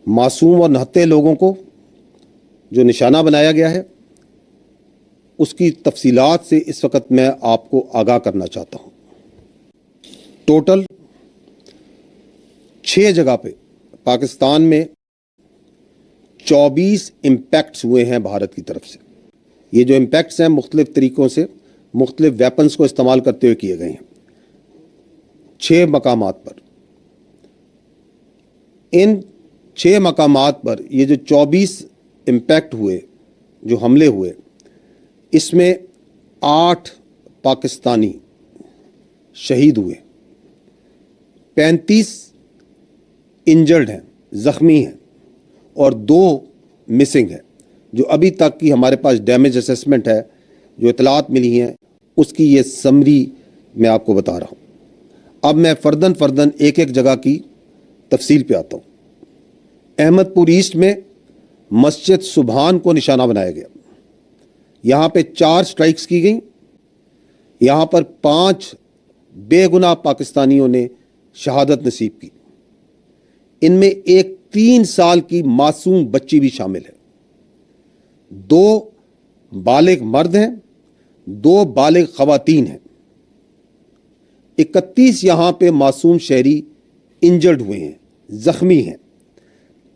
معصوم اور نہتے لوگوں کو جو نشانہ بنایا گیا ہے اس کی تفصیلات سے اس وقت میں آپ کو آگاہ کرنا چاہتا ہوں۔ ٹوٹل 6 جگہ پہ پاکستان میں 24 امپیکٹس ہوئے ہیں بھارت کی طرف سے۔ یہ جو امپیکٹس ہیں مختلف طریقوں سے مختلف ویپنز کو استعمال کرتے ہوئے کیے گئے ہیں 6 مقامات پر۔ ان 6 مقامات پر یہ جو 24 امپیکٹ ہوئے، جو حملے ہوئے، اس میں 8 پاکستانی شہید ہوئے، 35 انجرڈ ہیں، زخمی ہیں، اور 2 مسنگ ہیں۔ جو ابھی تک کی ہمارے پاس ڈیمیج اسیسمنٹ ہے، جو اطلاعات ملی ہیں، اس کی یہ سمری میں آپ کو بتا رہا ہوں۔ اب میں فردن ایک ایک جگہ کی تفصیل پہ آتا ہوں۔ احمد پور ایسٹ میں مسجد سبحان کو نشانہ بنایا گیا۔ یہاں پہ 4 سٹرائکس کی گئیں۔ یہاں پر 5 بے گناہ پاکستانیوں نے شہادت نصیب کی۔ ان میں ایک 3 سال کی معصوم بچی بھی شامل ہے۔ 2 بالغ مرد ہیں، 2 بالغ خواتین ہیں۔ 31 یہاں پہ معصوم شہری انجرڈ ہوئے ہیں، زخمی ہیں،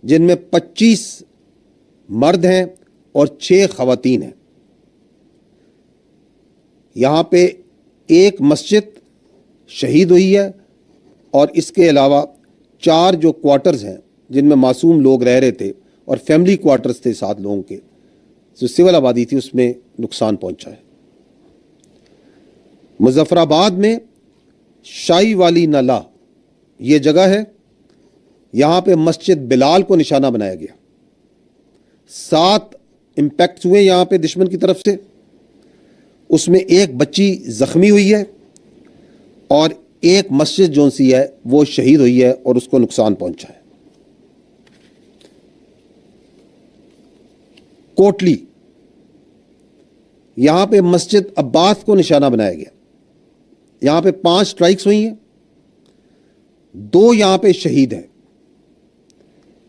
جن میں 25 مرد ہیں اور 6 خواتین ہیں۔ یہاں پہ ایک مسجد شہید ہوئی ہے، اور اس کے علاوہ 4 جو کوارٹرز ہیں جن میں معصوم لوگ رہ رہے تھے اور فیملی کوارٹرز تھے 7 لوگوں کے، جو سول آبادی تھی، اس میں نقصان پہنچا ہے۔ مظفر آباد میں شاہی والی نالہ یہ جگہ ہے، یہاں پہ مسجد بلال کو نشانہ بنایا گیا۔ 7 امپیکٹس ہوئے یہاں پہ دشمن کی طرف سے، اس میں ایک بچی زخمی ہوئی ہے، اور ایک مسجد جو سی ہے وہ شہید ہوئی ہے اور اس کو نقصان پہنچا ہے۔ کوٹلی، یہاں پہ مسجد عباس کو نشانہ بنایا گیا۔ یہاں پہ 5 سٹرائکس ہوئی ہیں، 2 یہاں پہ شہید ہیں،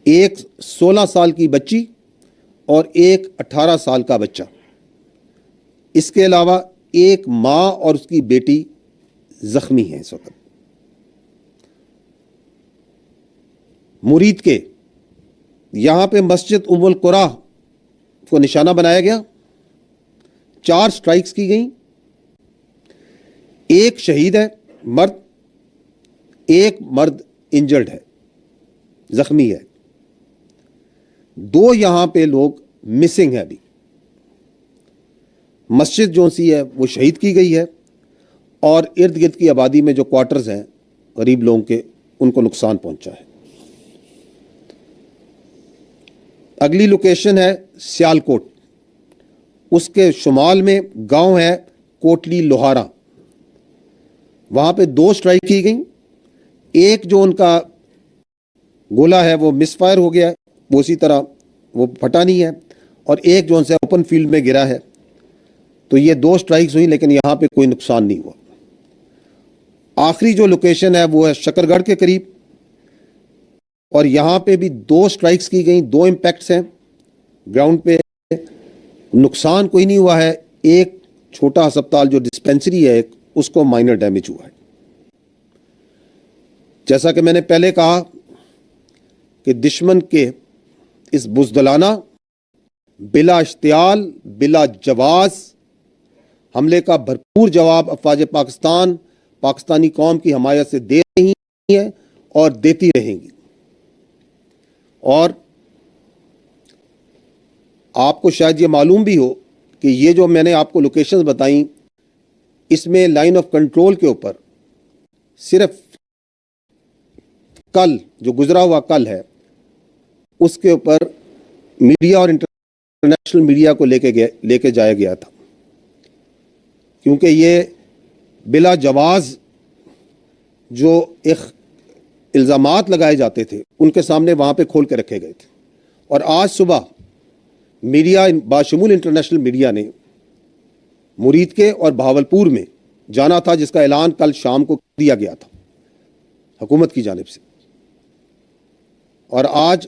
ایک 16 سال کی بچی اور ایک 18 سال کا بچہ۔ اس کے علاوہ ایک ماں اور اس کی بیٹی زخمی ہیں اس وقت۔ مرید کے یہاں پہ مسجد ام القریٰ کو نشانہ بنایا گیا، 4 سٹرائکس کی گئیں، ایک شہید ہے مرد، ایک مرد انجرڈ ہے، زخمی ہے، 2 یہاں پہ لوگ مسنگ ہیں۔ ابھی مسجد جو سی ہے وہ شہید کی گئی ہے، اور ارد گرد کی آبادی میں جو کوارٹرز ہیں غریب لوگوں کے، ان کو نقصان پہنچا ہے۔ اگلی لوکیشن ہے سیالکوٹ، اس کے شمال میں گاؤں ہے کوٹلی لوہارا، وہاں پہ 2 سٹرائک کی گئیں، ایک جو ان کا گولا ہے وہ مس فائر ہو گیا ہے، وہ اسی طرح وہ پھٹا نہیں ہے، اور ایک جو ان سے اوپن فیلڈ میں گرا ہے۔ تو یہ 2 سٹرائکس ہوئی، لیکن یہاں پہ کوئی نقصان نہیں ہوا۔ آخری جو لوکیشن ہے وہ ہے شکر گڑھ کے قریب، اور یہاں پہ بھی 2 سٹرائکس کی گئیں، 2 امپیکٹس ہیں گراؤنڈ پہ، نقصان کوئی نہیں ہوا ہے۔ ایک چھوٹا ہسپتال جو ڈسپینسری ہے ایک، اس کو مائنر ڈیمیج ہوا ہے۔ جیسا کہ میں نے پہلے کہا کہ دشمن کے اس بزدلانہ، بلا اشتعال، بلا جواز حملے کا بھرپور جواب افواج پاکستان پاکستانی قوم کی حمایت سے دے رہی ہیں اور دیتی رہیں گی۔ اور آپ کو شاید یہ معلوم بھی ہو کہ یہ جو میں نے آپ کو لوکیشنز بتائیں، اس میں لائن آف کنٹرول کے اوپر صرف کل جو گزرا ہوا کل ہے، اس کے اوپر میڈیا اور انٹرنیشنل میڈیا کو لے کے جایا گیا تھا، کیونکہ یہ بلا جواز جو الزامات لگائے جاتے تھے ان کے سامنے وہاں پہ کھول کے رکھے گئے تھے۔ اور آج صبح میڈیا باشمول انٹرنیشنل میڈیا نے مرید کے اور بہاولپور میں جانا تھا، جس کا اعلان کل شام کو دیا گیا تھا حکومت کی جانب سے، اور آج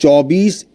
24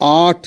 8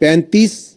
35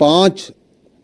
5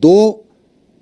2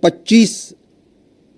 25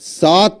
7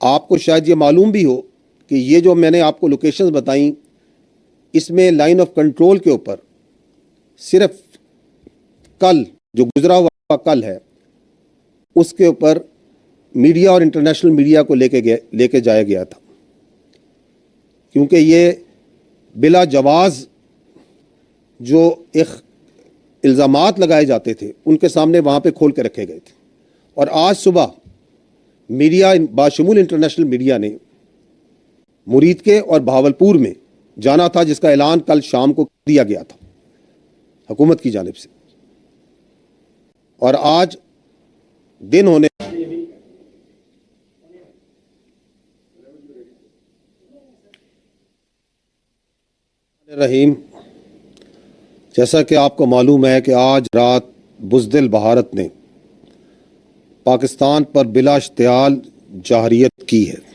آپ کو شاید یہ معلوم بھی ہو کہ یہ جو میں نے آپ کو لوکیشنز بتائیں اس میں لائن آف کنٹرول کے اوپر صرف کل جو گزرا ہوا کل ہے اس کے اوپر میڈیا اور انٹرنیشنل میڈیا کو لے کے جایا گیا تھا، کیونکہ یہ بلا جواز جو ایک الزامات لگائے جاتے تھے ان کے سامنے وہاں پہ کھول کے رکھے گئے تھے۔ اور آج صبح میڈیا باشمول انٹرنیشنل میڈیا نے مرید کے اور بہاولپور میں جانا تھا، جس کا اعلان کل شام کو دیا گیا تھا حکومت کی جانب سے، اور آج دن ہونے رحیم، جیسا کہ آپ کو معلوم ہے کہ آج رات بزدل بھارت نے پاکستان پر بلا اشتعال جارحیت کی ہے۔